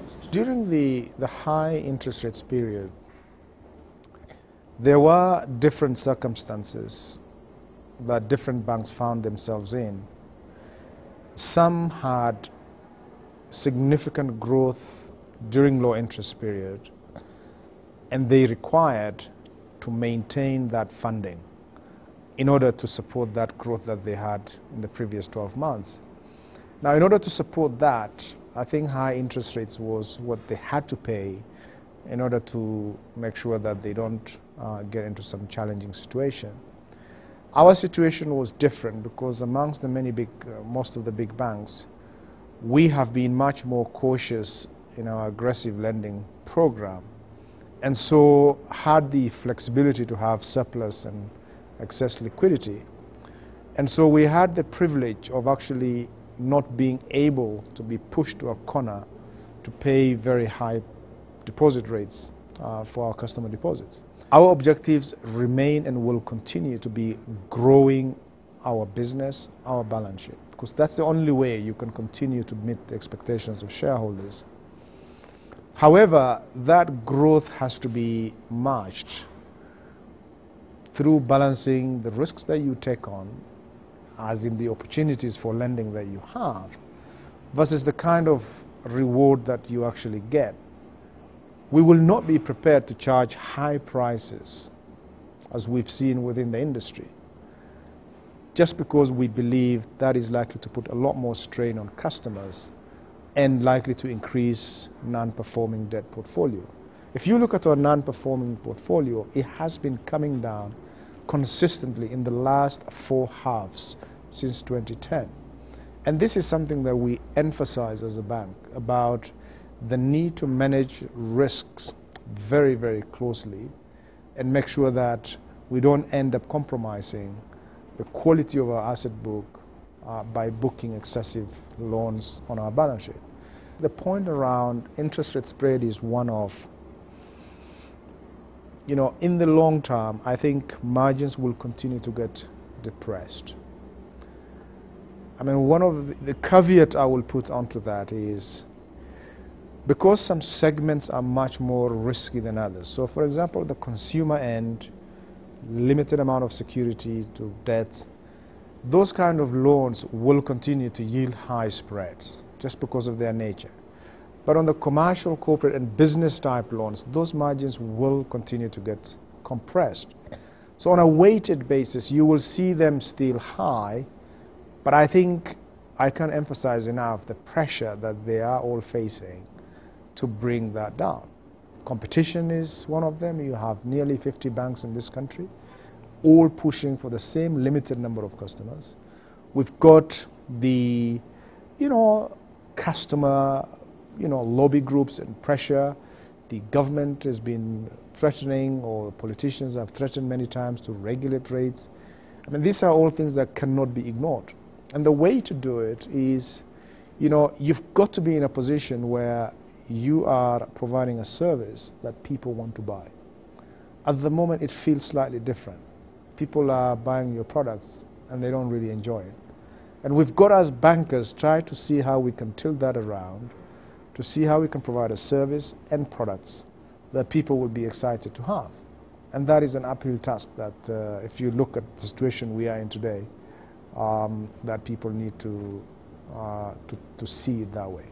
context? During the high interest rates period, there were different circumstances that different banks found themselves in. Some had significant growth during low interest period, and they required to maintain that funding in order to support that growth that they had in the previous 12 months. Now, in order to support that, I think high interest rates was what they had to pay in order to make sure that they don't get into some challenging situation. Our situation was different because amongst the most of the big banks, we have been much more cautious in our aggressive lending program, and so had the flexibility to have surplus and excess liquidity. And so we had the privilege of actually not being able to be pushed to a corner to pay very high deposit rates for our customer deposits. Our objectives remain and will continue to be growing our business, our balance sheet, because that's the only way you can continue to meet the expectations of shareholders. However, that growth has to be matched through balancing the risks that you take on, as in the opportunities for lending that you have, versus the kind of reward that you actually get. We will not be prepared to charge high prices, as we've seen within the industry, just because we believe that is likely to put a lot more strain on customers and likely to increase non-performing debt portfolio. If you look at our non-performing portfolio, it has been coming down consistently in the last 4 halves since 2010. And this is something that we emphasize as a bank about the need to manage risks very, very closely and make sure that we don't end up compromising the quality of our asset book by booking excessive loans on our balance sheet. The point around interest rate spread is one of, in the long term, I think margins will continue to get depressed. I mean, one of the caveat I will put onto that is because some segments are much more risky than others. So, for example, the consumer end, limited amount of security to debt, those kind of loans will continue to yield high spreads just because of their nature. But on the commercial, corporate, and business type loans, those margins will continue to get compressed. So on a weighted basis, you will see them still high, but I think I can't emphasize enough the pressure that they are all facing to bring that down. Competition is one of them. You have nearly 50 banks in this country, all pushing for the same limited number of customers. We've got the, customer, lobby groups and pressure. The government has been threatening, or politicians have threatened many times to regulate rates. I mean, these are all things that cannot be ignored. And the way to do it is, you've got to be in a position where you are providing a service that people want to buy. At the moment, it feels slightly different. People are buying your products and they don't really enjoy it. And we've got, as bankers, try to see how we can tilt that around, to see how we can provide a service and products that people will be excited to have. And that is an uphill task that, if you look at the situation we are in today, that people need to see it that way.